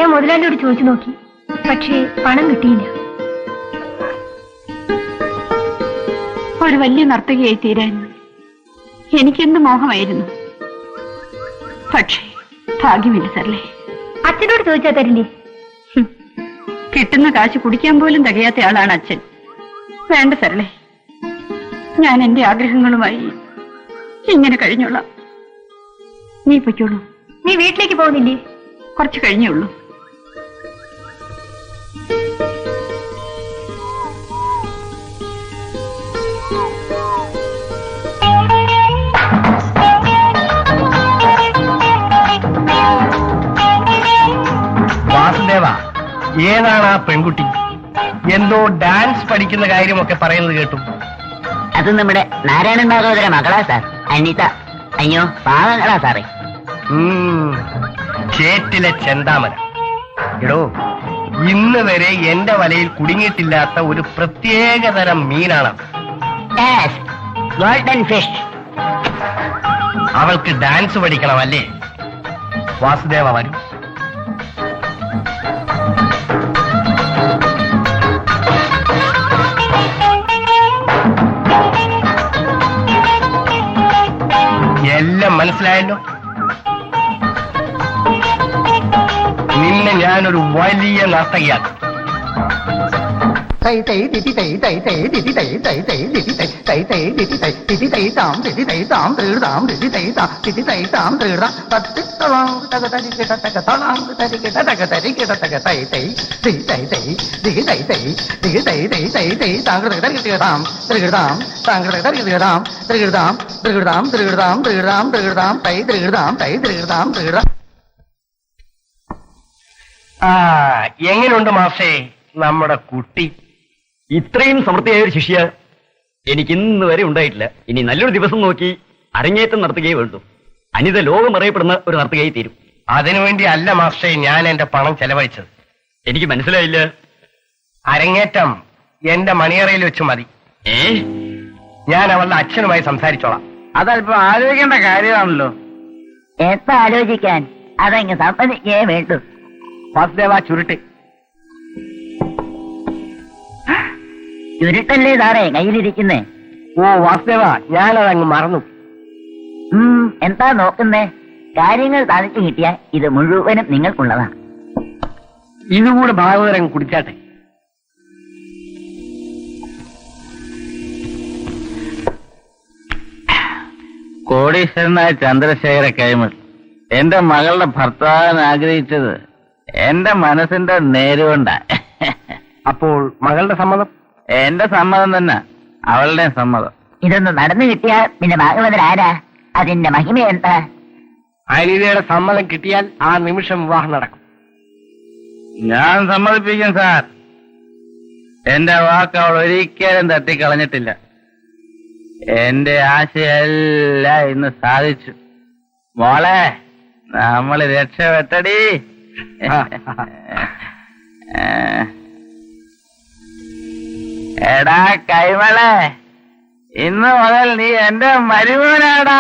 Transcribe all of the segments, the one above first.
ഞാൻ മുതലാളിയോട് ചോദിച്ചു നോക്കി, പക്ഷേ പണം കിട്ടിയില്ല. ഒരു വലിയ നർത്തകിയായി തീരാൻ എനിക്കെന്ത് മോഹമായിരുന്നു. പക്ഷേ ഭാഗ്യമില്ല സാറല്ലേ. അച്ഛനോട് ചോദിച്ചാൽ തരില്ലേ? കിട്ടുന്ന കാശ് കുടിക്കാൻ പോലും തികയാത്ത ആളാണ് അച്ഛൻ. വേണ്ട സാറല്ലേ, ഞാൻ എന്റെ ആഗ്രഹങ്ങളുമായി ഇങ്ങനെ കഴിഞ്ഞോളാം. നീ പൊയ്ക്കോളൂ. നീ വീട്ടിലേക്ക് പോകുന്നില്ലേ? കുറച്ച് കഴിഞ്ഞേ ഉള്ളൂ. വാസുദേവ, ഏതാണ് ആ പെൺകുട്ടി? എന്തോ ഡാൻസ് പഠിക്കുന്ന കാര്യമൊക്കെ പറയുന്നത് കേട്ടു. അത് നമ്മുടെ നാരായണൻ ഭാഗവതര മകളാ സാർ, അനിത. അയ്യോ പാവങ്ങളാ സാറേ. ചേറ്റിലെ ചെന്താമര. എടോ, ഇന്ന് വരെ എന്റെ വലയിൽ കുടുങ്ങിയിട്ടില്ലാത്ത ഒരു പ്രത്യേകതരം മീനാണ് ഗോൾഡൻ ഫിഷ്. അവൾക്ക് ഡാൻസ് പഠിക്കണമല്ലേ? വാസുദേവ വരൂ. എല്ലാം മനസ്സിലായല്ലോ. നിന്നെ ഞാനൊരു വലിയ നർത്തകിയാക്കും. എങ്ങനെയുണ്ട് മാഷേ നമ്മുടെ കുട്ടി? ഇത്രയും സമൃദ്ധിയായ ഒരു ശിഷ്യ എനിക്ക് ഇന്ന് വരെ ഉണ്ടായിട്ടില്ല. ഇനി നല്ലൊരു ദിവസം നോക്കി അരങ്ങേറ്റം നടത്തുകയേ വേണ്ടു. അനിത ലോകം അറിയപ്പെടുന്ന ഒരു നർത്തകയായി തീരും. അതിനുവേണ്ടി അല്ല മാസ്റ്റേ ഞാൻ എന്റെ പണം ചെലവഴിച്ചത്. എനിക്ക് മനസ്സിലായില്ല. അരങ്ങേറ്റം എന്റെ മണിയറയിൽ വെച്ച് മതി. ഞാൻ അവളുടെ അച്ഛനുമായി സംസാരിച്ചോളാം. അതല്പം ആലോചിക്കേണ്ട കാര്യമാണല്ലോ. എത്ര ആലോചിക്കാൻ? അതങ്ങ് സമ്മതിക്കേ വേണ്ടു. വാസുദേവ, ചുരുട്ട്. ചുരുട്ടല്ലേ സാറേ കയ്യിലിരിക്കുന്നേ? ഓ വാസുദേവ, ഞാനതങ്ങ് മറന്നു. എന്താ നോക്കുന്നേ? കാര്യങ്ങൾ സാധിച്ചു കിട്ടിയാൽ ഇത് മുഴുവനും നിങ്ങൾക്കുള്ളതാണ്. ഇതുകൂടെ ഭാഗവതരങ്ങ് കുടിച്ചാട്ടെ. കോടീശ്വരനായ ചന്ദ്രശേഖര കൈമൾ എന്റെ മകളുടെ ഭർത്താവിന് ആഗ്രഹിച്ചത് എന്റെ മനസ്സിന്റെ നേരുകൊണ്ട. അപ്പോൾ മകളുടെ സമ്മതം? എന്റെ സമ്മതം തന്നെ, അവളുടെ സമ്മതം. ഇതൊന്ന് നടന്നു കിട്ടിയാൽ പിന്നെ ഭാഗവതർ ആരാ? അതിന്റെ മഹിമ എന്താ? അനിതയുടെ സമ്മതം കിട്ടിയാൽ ആ നിമിഷം വിവാഹം നടക്കും. ഞാൻ സമ്മതിപ്പിക്കും സാർ. എന്റെ വാക്ക് അവൾ ഒരിക്കലും തട്ടിക്കളഞ്ഞിട്ടില്ല. എന്റെ ആശയെല്ലാം ഇന്ന് സാധിച്ചു. മോളെ, നമ്മള് രക്ഷപ്പെട്ടടി. എടാ കൈമളെ, ഇന്ന് മുതൽ നീ എന്റെ മരുമോനാടാ.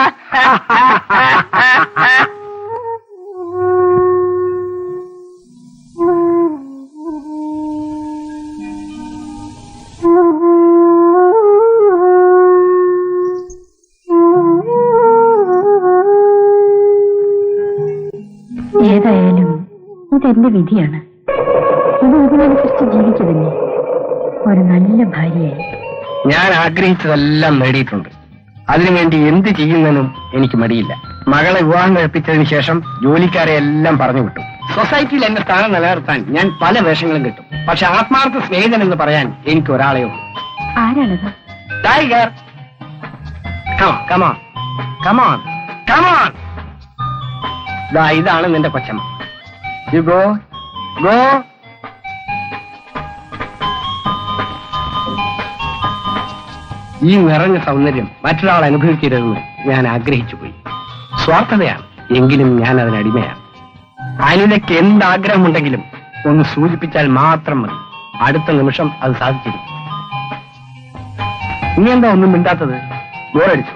ഏതായാലും ഇതെന്റെ വിധിയാണ്. ഇത് ഇതിനനുസരിച്ച് ജീവിക്കതന്നെ. ഒരു നല്ല ഭാര്യയായി ഞാൻ ആഗ്രഹിച്ചതെല്ലാം നേടിയിട്ടുണ്ട്. അതിനുവേണ്ടി എന്ത് ചെയ്യുന്നതിനും എനിക്ക് മടിയില്ല. മകളെ വിവാഹം കഴിപ്പിച്ചതിന് ശേഷം ജോലിക്കാരെ എല്ലാം പറഞ്ഞു വിട്ടു. സൊസൈറ്റിയിൽ എന്റെ സ്ഥാനം നിലനിർത്താൻ ഞാൻ പല വേഷങ്ങളും കിട്ടും. പക്ഷെ ആത്മാർത്ഥ സ്നേഹിതൻ എന്ന് പറയാൻ എനിക്ക് ഒരാളെ ഉള്ളൂ. ആരാണത്? ടൈഗർ. Come on come on come on. ഇതാണ് നിന്റെ കൊച്ചമ്മ. You go go. ഈ നിറഞ്ഞ സൗന്ദര്യം മറ്റൊരാൾ അനുഭവിക്കരുതെന്ന് ഞാൻ ആഗ്രഹിച്ചു പോയി. സ്വാർത്ഥതയാണ്, എങ്കിലും ഞാൻ അതിനടിമയാണ്. അനിതയ്ക്ക് എന്താഗ്രഹമുണ്ടെങ്കിലും ഒന്ന് സൂചിപ്പിച്ചാൽ മാത്രം മതി. അടുത്ത നിമിഷം അത് സാധിച്ചിരിക്കും. നീ എന്താ ഒന്നും മിണ്ടാത്തത്? ബോറടിച്ചു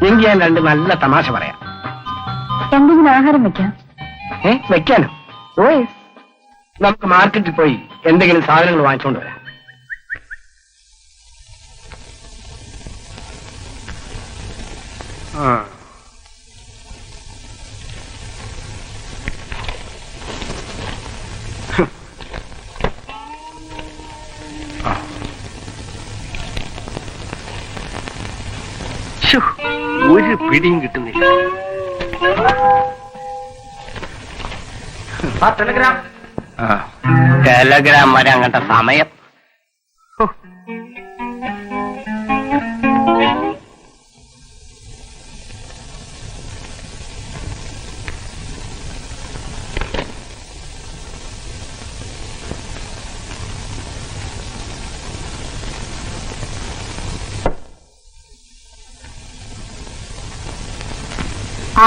എങ്കിൽ ഞാൻ രണ്ട് നല്ല തമാശ പറയാം. എന്തെങ്കിലും ആഹാരം വെക്കാം. വെക്കാനോ? ഓ നമുക്ക് മാർക്കറ്റിൽ പോയി എന്തെങ്കിലും സാധനങ്ങൾ വാങ്ങിച്ചുകൊണ്ട് വരാം. ആ ഒരു പിടിയും കിട്ടുന്നില്ല. ടെലഗ്രാം വരെ അങ്ങനത്തെ സമയം.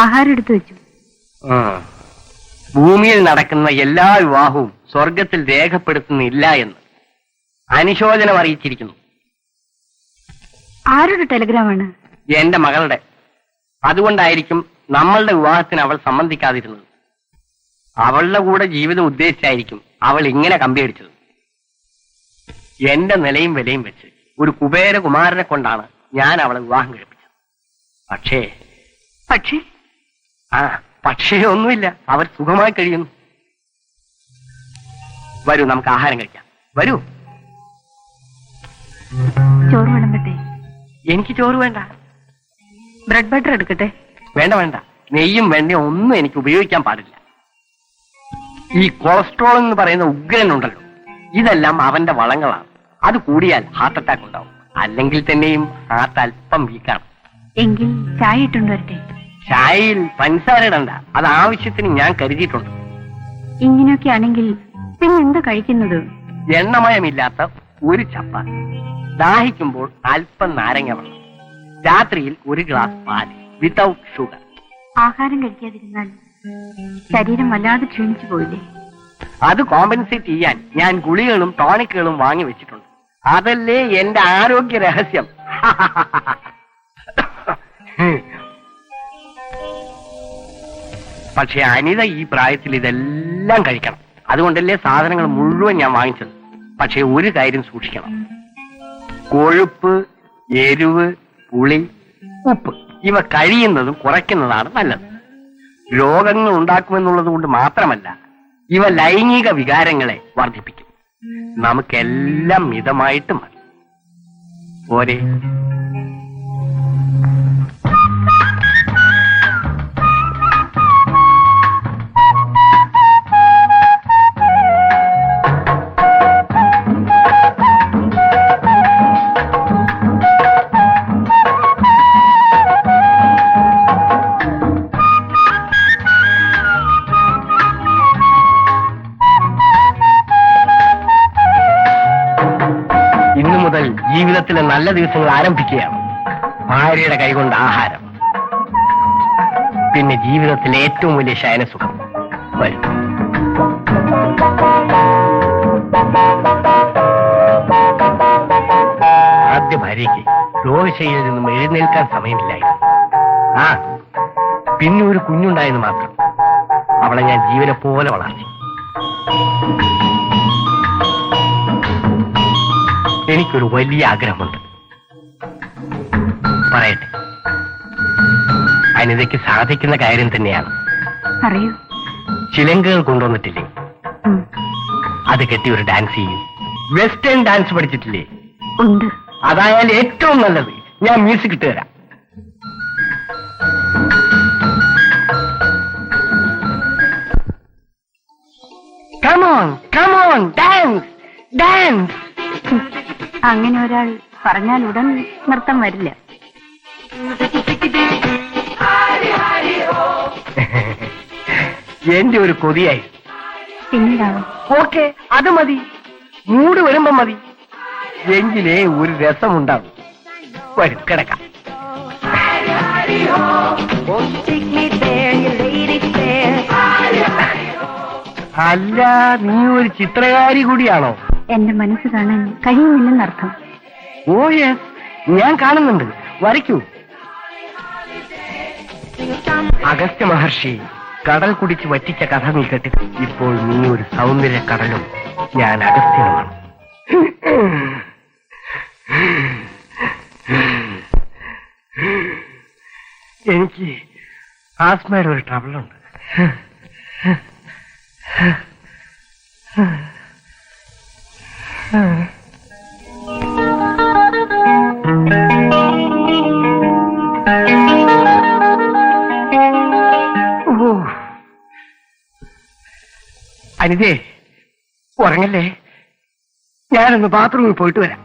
ആഹാരം എടുത്തു വെച്ചു. ഭൂമിയിൽ നടക്കുന്ന എല്ലാ വിവാഹവും സ്വർഗത്തിൽ രേഖപ്പെടുത്തുന്നില്ല എന്ന് അനുശോചനം അറിയിച്ചിരിക്കുന്നു. ആരുടെ ടെലഗ്രാമാണ്? എന്റെ മകളുടെ. അതുകൊണ്ടായിരിക്കും നമ്മളുടെ വിവാഹത്തിന് അവൾ സമ്മതിക്കാതിരുന്നത്. അവളുടെ കൂടെ ജീവിതം ഉദ്ദേശിച്ചായിരിക്കും അവൾ ഇങ്ങനെ കമ്പിയടിച്ചത്. എന്റെ നിലയും വിലയും വെച്ച് ഒരു കുബേരകുമാരനെ കൊണ്ടാണ് ഞാൻ അവളെ വിവാഹം കഴിപ്പിച്ചത്. പക്ഷേ പക്ഷേ ഒന്നുമില്ല, അവർ സുഖമായി കഴിയുന്നു. വരൂ, നമുക്ക് ആഹാരം കഴിക്കാം. വരൂ. ചോറ് വിളമ്പട്ടെ? എനിക്ക് ചോറ് വേണ്ട. ബ്രെഡ് ബട്ടർ എടുക്കട്ടെ? വേണ്ട വേണ്ട, നെയ്യും വെണ്ണയും ഒന്നും എനിക്ക് ഉപയോഗിക്കാൻ പാടില്ല. ഈ കൊളസ്ട്രോൾ എന്ന് പറയുന്ന ഉഗ്രനുണ്ടല്ലോ, ഇതെല്ലാം അവന്റെ വളങ്ങളാണ്. അത് കൂടിയാൽ ഹാർട്ട് അറ്റാക്ക് ഉണ്ടാവും. അല്ലെങ്കിൽ തന്നെയും ഹാർട്ട് അല്പം വീക്കാണ്. എങ്കിൽ ചായ ഇട്ടുകൊണ്ട് വരട്ടെ? ചായയിൽ പഞ്ചസാര ഇടണ്ട, അത് ആവശ്യത്തിന് ഞാൻ കരുതിയിട്ടുണ്ട്. ഇങ്ങനെയൊക്കെ ആണെങ്കിൽ പിന്നെ എന്താ കഴിക്കുന്നത്? എണ്ണമയമില്ലാത്ത ഒരു ചപ്പാത്തി, ദാഹിക്കുമ്പോൾ അല്പം നാരങ്ങ വെള്ളം, രാത്രിയിൽ ഒരു ഗ്ലാസ് പാല് വിതൗട്ട് ഷുഗർ. ആഹാരം കഴിക്കാതിരുന്നാൽ ശരീരം വല്ലാതെ ക്ഷീണിച്ചു പോയില്ലേ? അത് കോമ്പൻസേറ്റ് ചെയ്യാൻ ഞാൻ ഗുളികകളും ടോണിക്കുകളും വാങ്ങി വെച്ചിട്ടുണ്ട്. അതല്ലേ എന്റെ ആരോഗ്യ രഹസ്യം. പക്ഷെ അനിത ഈ പ്രായത്തിൽ ഇതെല്ലാം കഴിക്കണം. അതുകൊണ്ടല്ലേ സാധനങ്ങൾ മുഴുവൻ ഞാൻ വാങ്ങിച്ചത്. പക്ഷെ ഒരു കാര്യം സൂക്ഷിക്കണം, കൊഴുപ്പ്, എരിവ്, പുളി, ഉപ്പ് ഇവ കഴിയുന്നതും കുറയ്ക്കുന്നതാണ് നല്ലത്. രോഗങ്ങൾ ഉണ്ടാക്കുമെന്നുള്ളത് കൊണ്ട് മാത്രമല്ല, ഇവ ലൈംഗിക വികാരങ്ങളെ വർദ്ധിപ്പിക്കും. നമുക്കെല്ലാം മിതമായിട്ട് മതി. പോരെ? ജീവിതത്തിലെ നല്ല ദിവസങ്ങൾ ആരംഭിക്കുകയാണ്. ഭാര്യയുടെ കൈകൊണ്ട് ആഹാരം, പിന്നെ ജീവിതത്തിലെ ഏറ്റവും വലിയ ശയനസുഖം. വരും. ആദ്യ ഭാര്യയ്ക്ക് രോഗശൈലിയിൽ നിന്നും എഴുന്നേൽക്കാൻ സമയമില്ലായിരുന്നു. പിന്നെ ഒരു കുഞ്ഞുണ്ടായെന്ന് മാത്രം. അവളെ ഞാൻ ജീവനെ പോലെ വളർത്തി. എനിക്കൊരു വലിയ ആഗ്രഹമുണ്ട്, പറയട്ടെ. അനിതയ്ക്ക് സാധിക്കുന്ന കാര്യം തന്നെയാണ്. അറിയൂ. ചിലങ്കകൾ കൊണ്ടുവന്നിട്ടില്ലേ? അത് കെട്ടി ഒരു ഡാൻസ് ചെയ്യും. വെസ്റ്റേൺ ഡാൻസ് പഠിച്ചിട്ടില്ലേ? ഉണ്ട്. അതായാലും ഏറ്റവും നല്ലത്. ഞാൻ മ്യൂസിക് ഇട്ട് തരാം. Come on, come on, dance, dance. അങ്ങനെ ഒരാൾ പറഞ്ഞാൽ ഉടൻ നൃത്തം വരില്ല. എന്റെ ഒരു കൊതിയായി. പിന്നീടാവും. ഓക്കെ, അത് മതി. മൂട് വരുമ്പോ മതി. എങ്കിലേ ഒരു രസമുണ്ടാകും. വരും, കിടക്കാം. അല്ല, നീ ഒരു ചിത്രകാരി കൂടിയാണോ? എന്റെ മനസ്സ് കാണാൻ കഴിയുന്നില്ലെന്നർത്ഥം. ഓ യെസ്, ഞാൻ കാണുന്നുണ്ട്. വരയ്ക്കൂ. അഗസ്ത്യ മഹർഷി കടൽ കുടിച്ച് വറ്റിച്ച കഥ നീ കേട്ടി. ഇപ്പോൾ നീ ഒരു സൗന്ദര്യ കടലും ഞാൻ അഗസ്ത്യനുമാണ്. എനിക്ക് ആസ്മയുടെ ഒരു ട്രബിളുണ്ട്. അനിതേ, ഉറങ്ങല്ലേ, ഞാനൊന്ന് ബാത്റൂമിൽ പോയിട്ട് വരാം.